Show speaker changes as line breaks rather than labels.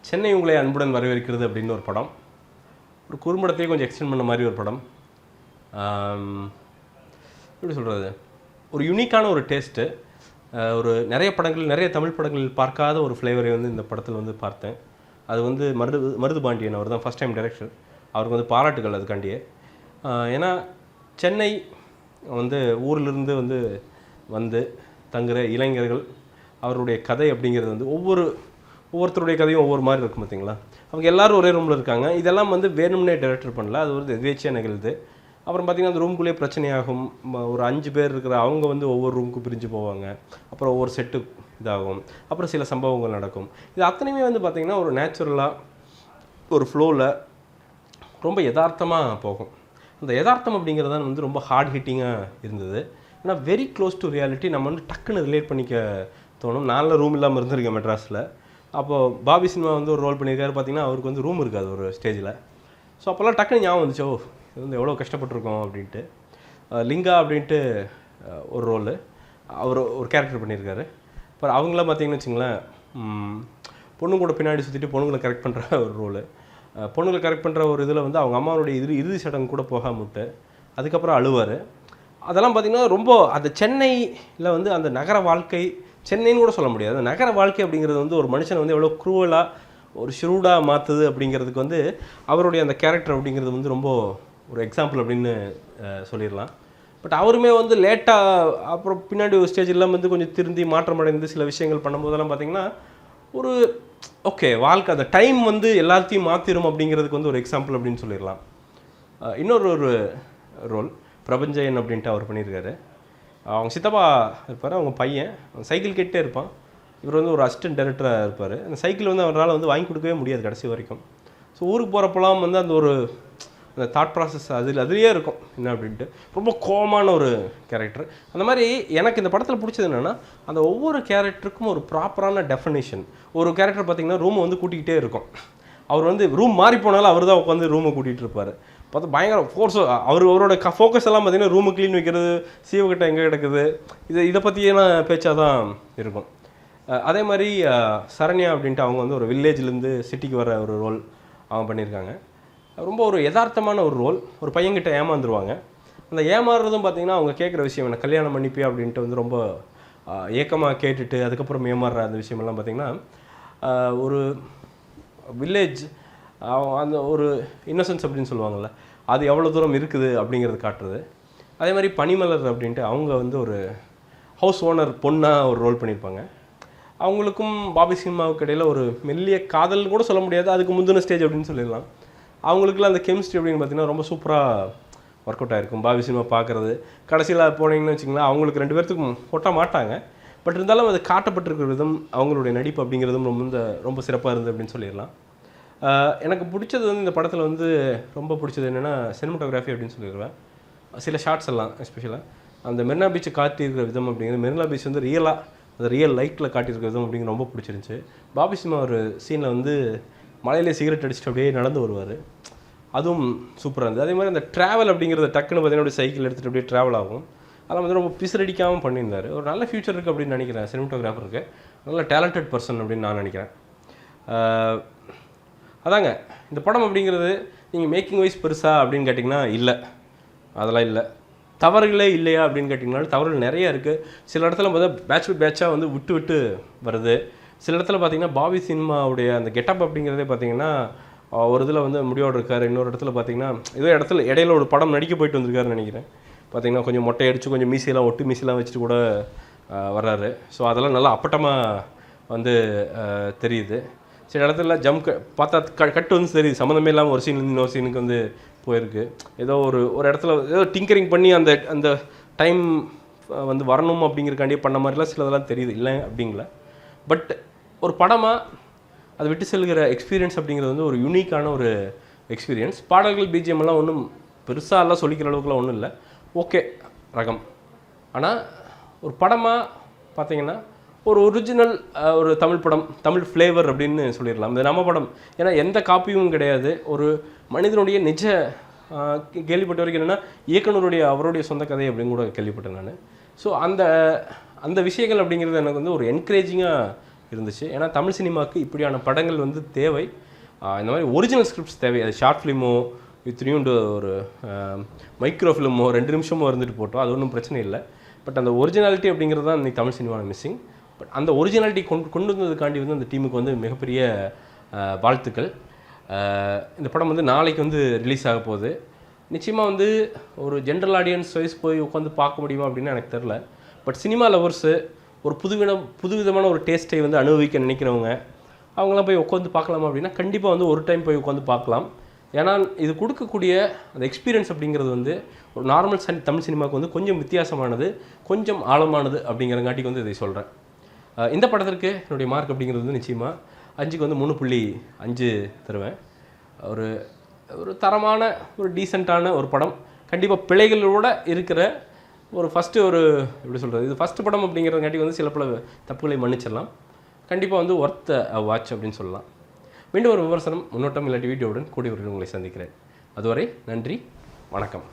சென்னை உங்களை அன்புடன் வரவேற்கிறது அப்படின்னு ஒரு படம். ஒரு குறும்படத்தையே கொஞ்சம் எக்ஸ்டெண்ட் பண்ண மாதிரி ஒரு படம். எப்படி சொல்கிறது, ஒரு யூனிக்கான ஒரு டேஸ்ட்டு. ஒரு நிறைய தமிழ் படங்கள் பார்க்காத ஒரு ஃப்ளேவரை வந்து இந்த படத்தில் வந்து பார்த்தேன். அது வந்து மருது பாண்டியன் அவர் தான் ஃபஸ்ட் டைம் டைரக்டர். அவருக்கு வந்து பாராட்டுகள் அதுக்காண்டியே. ஏன்னா சென்னை வந்து ஊரிலிருந்து வந்து தங்குகிற இளைஞர்கள், அவருடைய கதை அப்படிங்கிறது வந்து ஒவ்வொருத்தருடைய கதையும் ஒவ்வொரு மாதிரி இருக்கும் பார்த்தீங்களா. அவங்க எல்லோரும் ஒரே ரூமில் இருக்காங்க. இதெல்லாம் வந்து வேணும்னே டைரக்டர் பண்ணல, அது ஒரு எதேச்சியாக நிகழ்து. அப்புறம் பார்த்திங்கன்னா அந்த ரூம்குள்ளேயே பிரச்சனையாகும். ஒரு 5 பேர் இருக்கிற அவங்க வந்து ஒவ்வொரு ரூமுக்கு பிரிஞ்சு போவாங்க. அப்புறம் ஒவ்வொரு செட்டு இதாகும். அப்புறம் சில சம்பவங்கள் நடக்கும். இது அத்தனையுமே வந்து பார்த்திங்கன்னா ஒரு நேச்சுரலாக ஒரு ஃப்ளோவில் ரொம்ப யதார்த்தமாக போகும். அந்த யதார்த்தம் அப்படிங்கிறது தான் வந்து ரொம்ப ஹார்ட் ஹிட்டிங்காக இருந்தது. ஏன்னா வெரி க்ளோஸ் டு ரியாலிட்டி. நம்ம வந்து டக்குன்னு ரிலேட் பண்ணிக்க தோணும். நாளில் ரூம் இல்லாமல் இருந்திருக்கேன் மெட்ராஸில். அப்போது பாபி சினிமா வந்து ஒரு ரோல் பண்ணியிருக்காரு. பார்த்திங்கன்னா அவருக்கு வந்து ரூம் இருக்காது ஒரு ஸ்டேஜில். ஸோ அப்போல்லாம் டக்குன்னு ஞாபகம் வந்துச்சு, ஓ இது வந்து எவ்வளோ கஷ்டப்பட்டிருக்கோம் அப்படின்ட்டு. லிங்கா அப்படின்ட்டு ஒரு ரோலு அவர் ஒரு கேரக்டர் பண்ணியிருக்காரு. அப்புறம் அவங்களாம் பார்த்திங்கன்னு வச்சுங்களேன், பொண்ணு கூட பின்னாடி சுற்றிட்டு பொண்ணுங்களை கரெக்ட் பண்ணுற ஒரு ரோலு. பொண்ணுங்களை கரெக்ட் பண்ணுற ஒரு இதில் வந்து அவங்க அம்மாவுடைய இறுதி சடங்கு கூட போகாமட்டு அதுக்கப்புறம் அழுவார். அதெல்லாம் பார்த்திங்கன்னா ரொம்ப அந்த சென்னையில் வந்து அந்த நகர வாழ்க்கை, சென்னைன்னு கூட சொல்ல முடியாது, நகர வாழ்க்கை அப்படிங்கிறது வந்து ஒரு மனுஷனை வந்து எவ்வளோ க்ரூவலாக ஒரு ஷுரூடாக மாற்றுது அப்படிங்கிறதுக்கு வந்து அவருடைய அந்த கேரக்டர் அப்படிங்கிறது வந்து ரொம்ப ஒரு எக்ஸாம்பிள் அப்படின்னு சொல்லிடலாம். பட் அவருமே வந்து லேட்டாக அப்புறம் பின்னாடி ஒரு ஸ்டேஜெல்லாம் வந்து கொஞ்சம் திருந்தி மாற்றம் அடைந்து சில விஷயங்கள் பண்ணும்போதெல்லாம் பார்த்திங்கன்னா ஒரு ஓகே வாழ்க்கை அந்த டைம் வந்து எல்லாத்தையும் மாற்றிடும் அப்படிங்கிறதுக்கு வந்து ஒரு எக்ஸாம்பிள் அப்படின்னு சொல்லிடலாம். இன்னொரு ரோல் பிரபஞ்சயன் அப்படின்ட்டு அவர் பண்ணியிருக்காரு. அவங்க சித்தப்பா இருப்பார், அவங்க பையன் சைக்கிள் கேட்டே இருப்பான். இவர் வந்து ஒரு அசிஸ்டன்ட் டைரக்டராக இருப்பார். அந்த சைக்கிள் வந்து அவரால் வந்து வாங்கி கொடுக்கவே முடியாது கடைசி வரைக்கும். ஸோ ஊருக்கு போகிறப்பெல்லாம் வந்து அந்த தாட் ப்ராசஸ் அதுலேயே இருக்கும் என்ன அப்படின்ட்டு. ரொம்ப கோமான ஒரு கேரக்டர். அந்த மாதிரி எனக்கு இந்த படத்தில் பிடிச்சது என்னென்னா, அந்த ஒவ்வொரு கேரக்டருக்கும் ஒரு ப்ராப்பரான டெஃபினேஷன். ஒரு கேரக்டர் பார்த்திங்கன்னா ரூமை வந்து கூட்டிகிட்டே இருக்கும். அவர் வந்து ரூம் மாறி போனாலும் அவர் தான் உட்காந்து ரூமை கூட்டிகிட்டு இருப்பார். பார்த்தா பயங்கர ஃபோர்ஸோ அவரோட ஃபோக்கஸ் எல்லாம் பார்த்திங்கன்னா ரூமு க்ளீன் வைக்கிறது, சீவக்கட்டை எங்கே கிடக்குது, இதை பற்றியான பேச்சாக தான் இருக்கும். அதே மாதிரி சரண்யா அப்படின்ட்டு அவங்க வந்து ஒரு வில்லேஜ்லேருந்து சிட்டிக்கு வர ஒரு ரோல் அவங்க பண்ணியிருக்காங்க. ரொம்ப ஒரு யதார்த்தமான ஒரு ரோல். ஒரு பையன்கிட்ட ஏமாந்துருவாங்க. அந்த ஏமாறுறதும் பார்த்திங்கன்னா அவங்க கேட்குற விஷயம் என்ன, கல்யாணம் பண்ணிப்பியா அப்படின்ட்டு வந்து ரொம்ப ஏக்கமாக கேட்டுட்டு அதுக்கப்புறம் ஏமாறுற அந்த விஷயமெல்லாம் பார்த்திங்கன்னா ஒரு வில்லேஜ் அந்த ஒரு இன்னசென்ஸ் அப்படின்னு சொல்லுவாங்கள்ல, அது எவ்வளோ தூரம் இருக்குது அப்படிங்கிறது காட்டுறது. அதே மாதிரி பனிமலர் அப்படின்ட்டு அவங்க வந்து ஒரு ஹவுஸ் ஓனர் பொண்ணாக ஒரு ரோல் பண்ணியிருப்பாங்க. அவங்களுக்கும் பாபி சினிமாவுக்கு இடையில் ஒரு மெல்லிய காதல் கூட சொல்ல முடியாது, அதுக்கு முந்தின ஸ்டேஜ் அப்படின்னு சொல்லிடலாம். அவங்களுக்குலாம் அந்த கெமிஸ்ட்ரி அப்படின்னு பார்த்திங்கன்னா ரொம்ப சூப்பராக ஒர்க் அவுட் ஆகிருக்கும். பாபி சினிமா பார்க்குறது கடைசியில் போனீங்கன்னு வச்சிங்களேன், அவங்களுக்கு 2 பேர்த்துக்கும் ஒட்ட மாட்டாங்க. பட் இருந்தாலும் அது காட்டப்பட்டிருக்கிற விதம், அவங்களுடைய நடிப்பு அப்படிங்கிறதும் ரொம்ப சிறப்பாக இருந்தது அப்படின்னு சொல்லிடலாம். எனக்கு பிடிச்சது வந்து இந்த படத்தில் வந்து ரொம்ப பிடிச்சது என்னென்னா சினிமாட்டோகிராஃபி அப்படின்னு சொல்லிடுவேன். சில ஷார்ட்ஸ் எல்லாம் எஸ்பெஷலாக அந்த மெரினா பீச்சை காட்டியிருக்கிற விதம் அப்படிங்கிறது, மெரினா பீச் வந்து அந்த ரியல் லைட்டில் காட்டியிருக்கிற விதம் அப்படிங்கிற ரொம்ப பிடிச்சிருந்துச்சு. பாபி சினிமா ஒரு சீனில் வந்து மலையிலே சிகரெட் அடிச்சுட்டு அப்படியே நடந்து வருவார், அதுவும் சூப்பராக இருந்தது. அதே மாதிரி அந்த ட்ராவல் அப்படிங்கிறத டக்குன்னு பார்த்தீங்கன்னா சைக்கிள் எடுத்துகிட்டு அப்படியே ட்ராவல் ஆகும். அதெல்லாம் வந்து ரொம்ப பிசரடிக்காமல் பண்ணியிருந்தார். ஒரு நல்ல ஃபியூச்சர் இருக்குது அப்படின்னு நினைக்கிறேன் சினிமாட்டோகிராஃபருக்கு. நல்ல டேலண்டட் பர்சன் அப்படின்னு நான் நினைக்கிறேன். அதாங்க இந்த படம் அப்படிங்கிறது நீங்கள் மேக்கிங் வைஸ் பெருசா அப்படின்னு கேட்டிங்கன்னா இல்லை, அதெல்லாம் இல்லை. தவறுகளே இல்லையா அப்படின்னு கேட்டிங்கனாலும் தவறுகள் நிறைய இருக்குது. சில இடத்துல பார்த்தா பேட்ச் பை பேட்சாக வந்து விட்டு வருது. சில இடத்துல பார்த்திங்கன்னா பாபி சினிமாவுடைய அந்த கெட்டப் அப்படிங்கிறதே பார்த்திங்கன்னா ஒரு இதில் வந்து முடிவோடு இருக்கார். இன்னொரு இடத்துல பார்த்திங்கன்னா இடையில ஒரு படம் நடிக்க போயிட்டு வந்திருக்காருன்னு நினைக்கிறேன். பார்த்திங்கன்னா கொஞ்சம் மொட்டை அடித்து கொஞ்சம் மீசையெல்லாம் மீசையெல்லாம் வச்சுட்டு கூட வர்றாரு. ஸோ அதெல்லாம் நல்லா அப்பட்டமாக வந்து தெரியுது. சில இடத்துல பார்த்தா கட்டு வந்து தெரியுது, சம்மந்தமே இல்லாமல் ஒரு சீன்லேருந்து இன்னொரு சீனுக்கு வந்து போயிருக்கு. ஏதோ ஒரு இடத்துல ஏதோ டிங்கரிங் பண்ணி அந்த டைம் வந்து வரணும் அப்படிங்கிறக்காண்டி பண்ண மாதிரிலாம் சிலதெல்லாம் தெரியுது, இல்லை அப்படிங்கள. பட் ஒரு படமாக அதை விட்டு செல்கிற எக்ஸ்பீரியன்ஸ் அப்படிங்கிறது வந்து ஒரு யூனிக்கான ஒரு எக்ஸ்பீரியன்ஸ். பாடல்கள் பிஜிஎம் எல்லாம் ஒன்றும் பெருசாக எல்லாம் சொல்லிக்கிற அளவுக்குலாம் ஒன்றும் இல்லை, ஓகே ரகம். ஆனால் ஒரு படமாக பார்த்திங்கன்னா ஒரு ஒரிஜினல் ஒரு தமிழ் படம், தமிழ் ஃப்ளேவர் அப்படின்னு சொல்லிடலாம். இது நம்ம படம், ஏன்னா எந்த காப்பியும் கிடையாது. ஒரு மனிதனுடைய நிஜ கேள்விப்பட்ட வரைக்கும் என்னென்னா இயக்குனருடைய அவருடைய சொந்த கதை அப்படின்னு கூட கேள்விப்பட்டேன் நான். ஸோ அந்த விஷயங்கள் அப்படிங்கிறது எனக்கு வந்து ஒரு என்கரேஜிங்காக இருந்துச்சு. ஏன்னா தமிழ் சினிமாவுக்கு இப்படியான படங்கள் வந்து தேவை. இந்த மாதிரி ஒரிஜினல் ஸ்கிரிப்ட்ஸ் தேவை. அது ஷார்ட் ஃபிலிமோ இத்தினியுண்டு ஒரு மைக்ரோ ஃபிலிமோ 2 நிமிஷமோ இருந்துட்டு போட்டோம், அது ஒன்றும் பிரச்சனை இல்லை. பட் அந்த ஒரிஜினாலிட்டி அப்படிங்கிறது தான் இன்றைக்கி தமிழ் சினிமாவில் மிஸ்ஸிங். பட் அந்த ஒரிஜினாலிட்டி கொண்டு வந்ததுக்காண்டி வந்து அந்த டீமுக்கு வந்து மிகப்பெரிய வாழ்த்துக்கள். இந்த படம் வந்து நாளைக்கு வந்து ரிலீஸ் ஆக போகுது. நிச்சயமாக வந்து ஒரு ஜென்ரல் ஆடியன்ஸ் வைஸ் போய் உட்காந்து பார்க்க முடியுமா அப்படின்னு எனக்கு தெரில. பட் சினிமா லவர்ஸு ஒரு புதுவிதமான ஒரு டேஸ்ட்டை வந்து அனுபவிக்க நினைக்கிறவங்க அவங்களாம் போய் உட்காந்து பார்க்கலாமா அப்படின்னா கண்டிப்பாக வந்து ஒரு டைம் போய் உட்காந்து பார்க்கலாம். ஏன்னா இது கொடுக்கக்கூடிய அந்த எக்ஸ்பீரியன்ஸ் அப்படிங்கிறது வந்து ஒரு நார்மல் தமிழ் சினிமாவுக்கு வந்து கொஞ்சம் வித்தியாசமானது, கொஞ்சம் ஆழமானது அப்படிங்கிறங்காட்டிக்கு வந்து இதை சொல்கிறேன். இந்த படத்திற்கு என்னுடைய மார்க் அப்படிங்கிறது வந்து நிச்சயமாக 5க்கு வந்து 3.5 தருவேன். ஒரு ஒரு தரமான ஒரு டீசெண்டான ஒரு படம், கண்டிப்பாக பிழைகளோடு இருக்கிற ஒரு ஃபஸ்ட்டு ஒரு எப்படி சொல்கிறது, இது ஃபஸ்ட்டு படம் அப்படிங்கிறங்காட்டி வந்து சில பல தப்புகளை மன்னிச்சிடலாம். கண்டிப்பாக வந்து ஒர்த் வாட்ச் அப்படின்னு சொல்லலாம். மீண்டும் ஒரு விமர்சனம், முன்னோட்டம் இல்லாட்டி வீடியோவுடன் கூடிய உங்களை சந்திக்கிறேன். அதுவரை நன்றி, வணக்கம்.